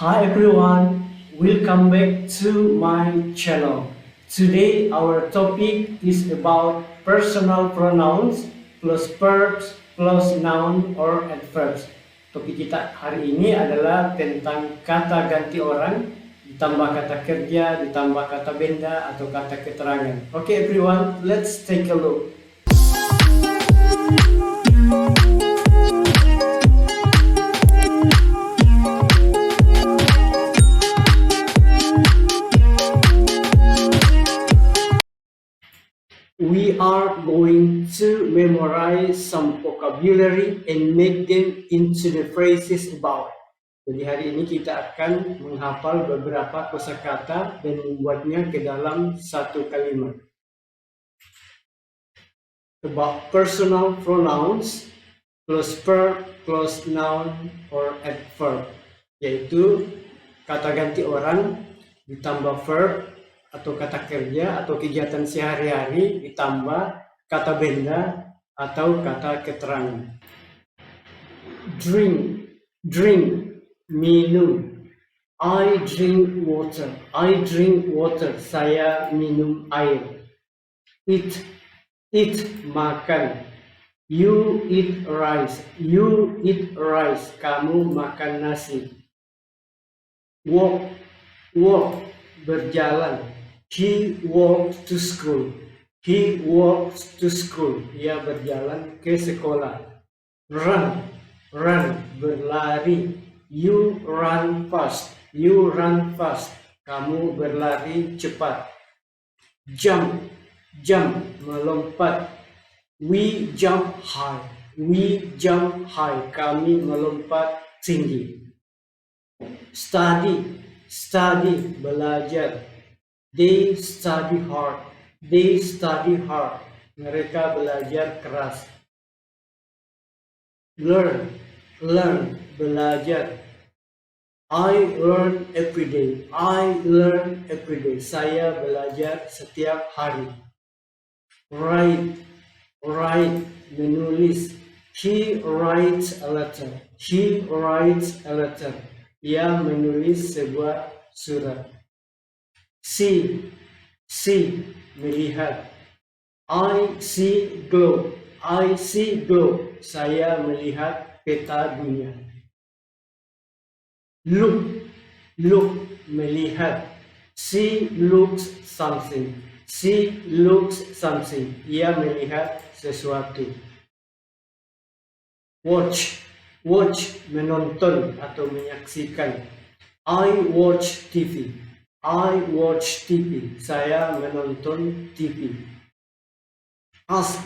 Hi everyone, welcome back to my channel. Today our topic is about personal pronouns plus verbs plus noun or adverbs. Topik kita hari ini adalah tentang kata ganti orang, ditambah kata kerja, ditambah kata benda atau kata keterangan. Okay everyone, let's take a look. We are going to memorize some vocabulary and make them into the phrases about. Jadi hari ini kita akan menghafal beberapa kosakata dan membuatnya ke dalam satu kalimat. About personal pronouns plus verb plus noun or adverb, yaitu kata ganti orang ditambah verb atau kata kerja atau kegiatan sehari-hari ditambah kata benda atau kata keterangan. Drink, minum. I drink water, saya minum air. Eat, makan. You eat rice, kamu makan nasi. Walk, berjalan. He walked to school, ia berjalan ke sekolah. Run, berlari. You run fast, kamu berlari cepat. Jump, melompat. We jump high, kami melompat tinggi. Study, belajar. They study hard, mereka belajar keras. Learn, belajar. I learn every day, saya belajar setiap hari. Write, menulis. He writes a letter, ia menulis sebuah surat. See, melihat. I see globe, saya melihat peta dunia. Look, melihat. She looks something, ia melihat sesuatu. Watch, menonton atau menyaksikan. I watch TV, saya menonton TV. Ask,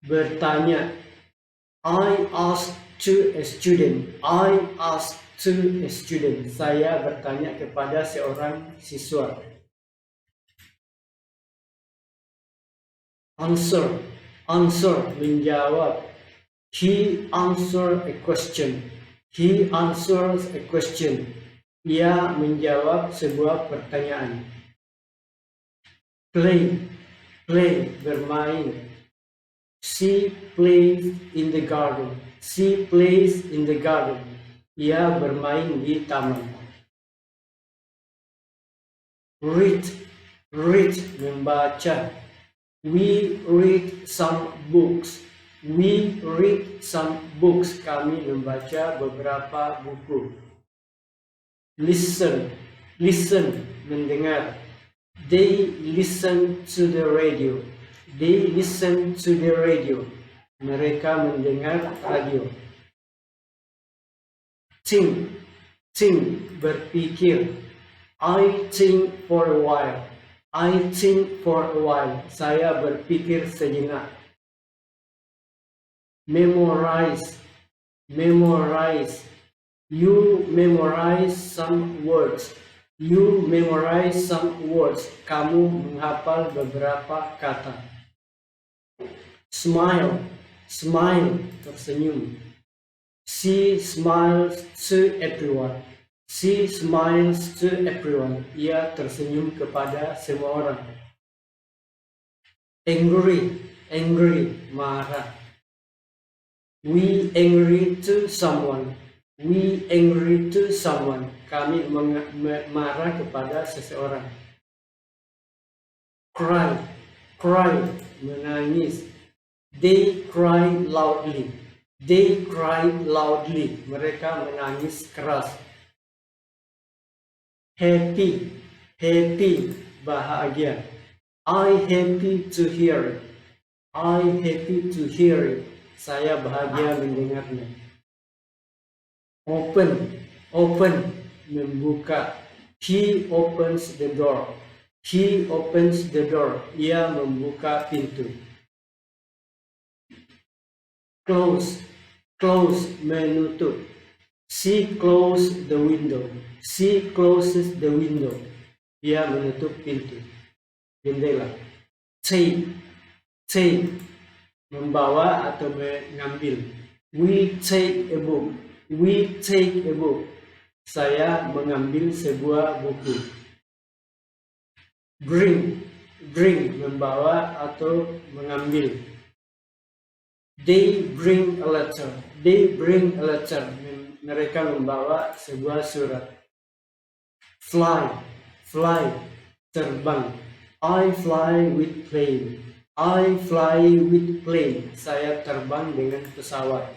bertanya. I ask to a student, saya bertanya kepada seorang siswa. Answer, menjawab. He answers a question, ia menjawab sebuah pertanyaan. Play, bermain. She plays in the garden, ia bermain di taman. Read, membaca. We read some books, kami membaca beberapa buku. Listen, mendengar. They listen to the radio, mereka mendengar radio. Think, berpikir. I think for a while, saya berpikir sejenak. Memorize, you memorize some words, kamu menghafal beberapa kata. Smile, tersenyum. She smiles to everyone, ia tersenyum kepada semua orang. Angry, marah. We angry to someone, We angry to someone. Kami marah kepada seseorang. Cry, cry, menangis. They cry loudly. They cry loudly. Mereka menangis keras. Happy, happy, bahagia. I happy to hear it. I happy to hear it. Saya bahagia mendengarnya. Open, open, membuka. He opens the door. He opens the door. Ia membuka pintu. Close, close, menutup. She closed the window. She closes the window. Ia menutup pintu. Jendela. Take, take, membawa atau mengambil. We take a book. We take a book. Saya mengambil sebuah buku. Bring, bring, membawa atau mengambil. They bring a letter. They bring a letter. Mereka membawa sebuah surat. Fly, fly, terbang. I fly with plane. I fly with plane. Saya terbang dengan pesawat.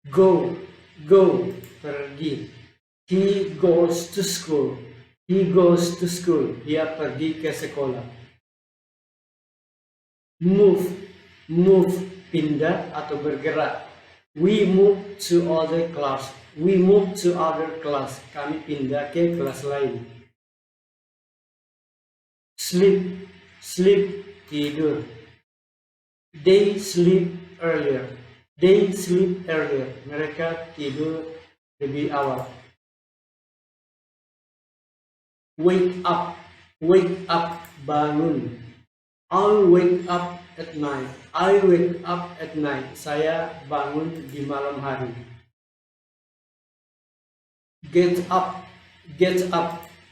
Go, go, pergi. He goes to school. He goes to school. Dia pergi ke sekolah. Move, move, pindah atau bergerak. We move to other class. We move to other class. Kami pindah ke kelas lain. Sleep, sleep, tidur. They sleep earlier. They sleep earlier. Mereka tidur lebih awal. Wake up, bangun. I wake up at night. I wake up at night. Saya bangun di malam hari. Get up,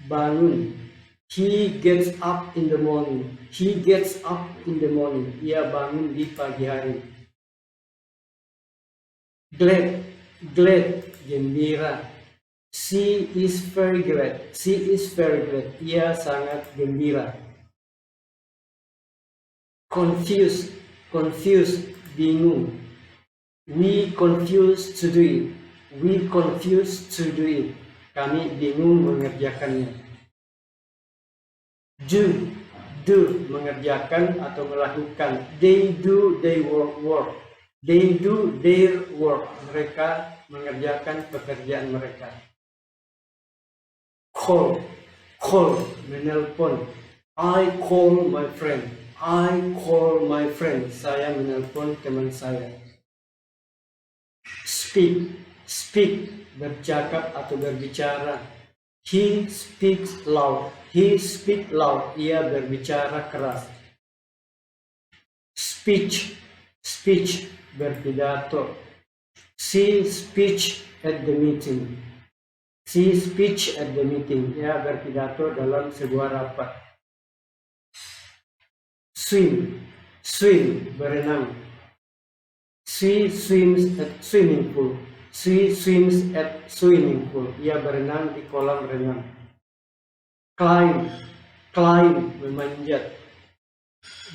bangun. He gets up in the morning. He gets up in the morning. Ia bangun di pagi hari. Glad, gembira. She is very glad. She is very glad. Ia sangat gembira. Confused, bingung. We confused to do it. We confused to do it. Kami bingung mengerjakannya. Do, mengerjakan atau melakukan. They do their work. They do their work. Mereka mengerjakan pekerjaan mereka. Call, menelpon. I call my friend. I call my friend. Saya menelpon teman saya. Speak, bercakap atau berbicara. He speaks loud. He speaks loud. Ia berbicara keras. Speech, berpidato. She speech at the meeting. She speech at the meeting. Ia berpidato dalam sebuah rapat. Swim, berenang. She swims at swimming pool. She swims at swimming pool. Ia berenang di kolam renang. Climb, memanjat.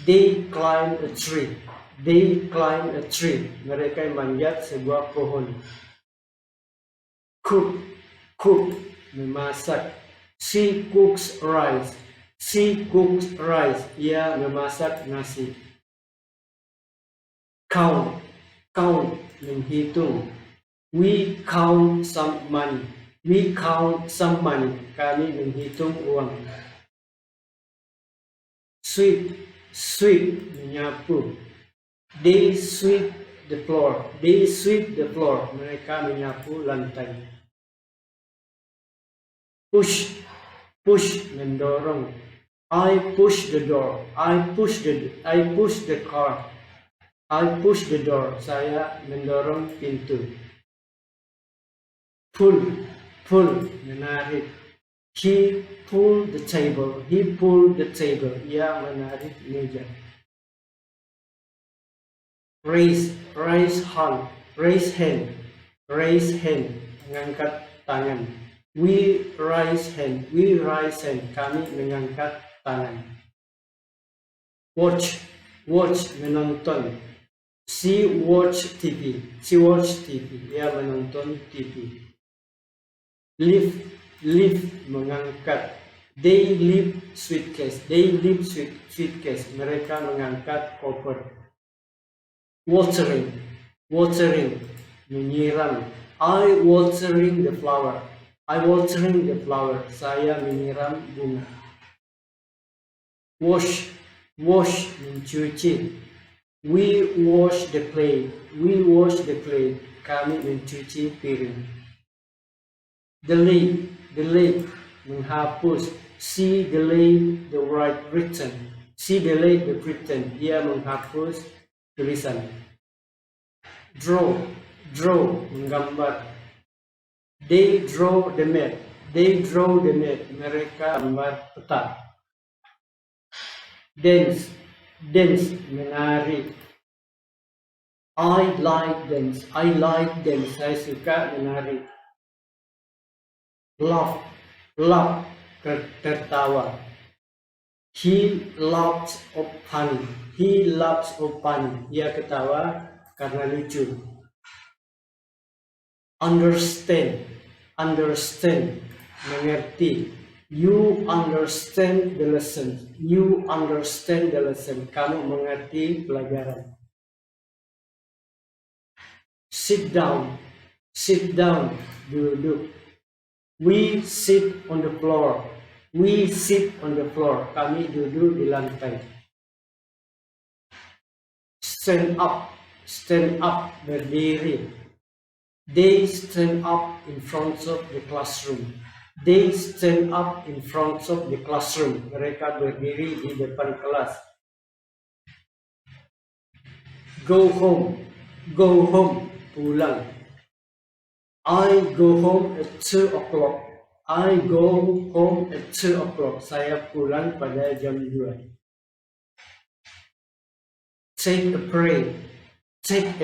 They climb a tree. They climb a tree. Mereka memanjat sebuah pohon. Cook, memasak. She cooks rice. She cooks rice. Ia memasak nasi. Count, menghitung. We count some money. We count some money. Kami menghitung uang. Sweep, menyapu. They sweep the floor. They sweep the floor. Mereka menyapu lantai. Push, mendorong. I push the door. I push the car. I push the door. Saya mendorong pintu. Pull, menarik. He pulled the table. He pulled the table. Ia menarik meja. Raise hand. Raise hand, mengangkat tangan. We raise hand, we raise hand, kami mengangkat tangan. Watch, watch, menonton. She watch TV, she watch TV, dia menonton TV. Lift, lift, mengangkat. They lift suitcase, they lift suitcase, mereka mengangkat koper. Watering, watering, menyiram. I watering the flower, I watering the flower, saya menyiram bunga. Wash, wash, mencuci. We wash the plate, we wash the plate, kami mencuci piring. Delete, menghapus. She delete the written, she delete the written, dia menghapus tulisan. Draw, menggambar. They draw the map, they draw the map, mereka gambar peta. Dance, menari. I like dance, saya suka menari. Laugh, tertawa. He laughs of funny, dia ketawa karena lucu. Understand, mengerti. You understand the lesson, kamu mengerti pelajaran. Sit down, duduk. We sit on the floor, kami duduk di lantai. Stand up, berdiri. They stand up in front of the classroom, mereka berdiri di depan kelas. Go home, pulang. I go home at 2 o'clock, saya pulang pada jam 2. Take a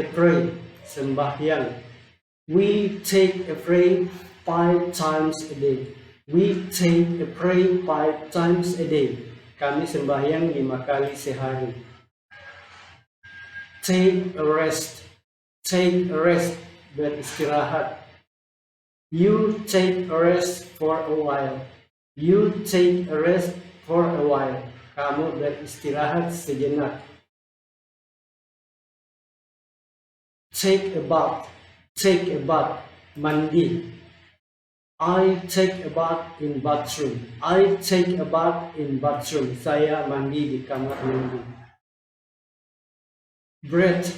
pray, sembahyang. We take a pray 5 times a day, kami sembahyang 5 kali sehari. Take a rest, beristirahat. You take a rest for a while, kamu beristirahat sejenak. Take a bath, mandi. I take a bath in bathroom, saya mandi di kamar mandi. Breath,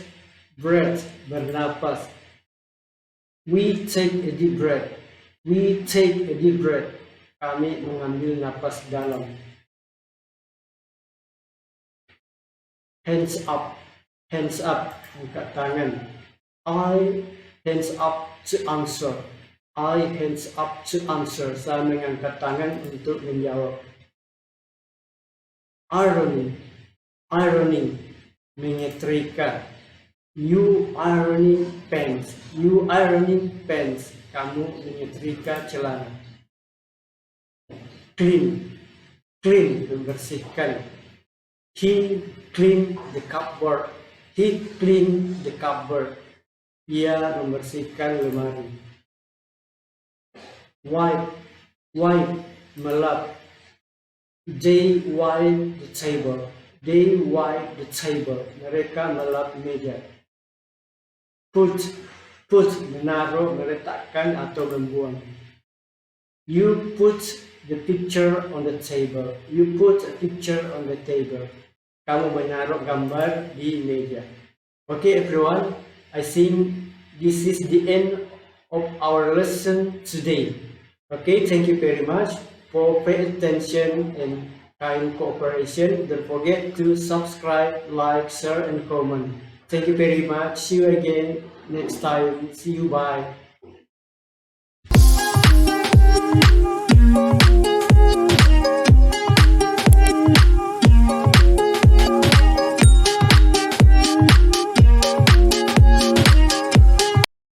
bernapas. We take a deep breath, kami mengambil napas dalam. Hands up, angkat tangan. I hands up to answer, saya mengangkat tangan untuk menjawab. Ironing, menyetrika. You ironing pants, kamu menyetrika celana. Clean, membersihkan. He clean the cupboard, ia membersihkan lemari. Wipe, melap. They wipe the table, mereka melap meja. Put, menaruh, meletakkan atau membuang. You put the picture on the table, kamu menaruh gambar di meja. Okay everyone, I think this is the end of our lesson today. Okay, thank you very much for pay attention and kind cooperation. Don't forget to subscribe, like, share and comment. Thank you very much. See you again next time. See you. Bye.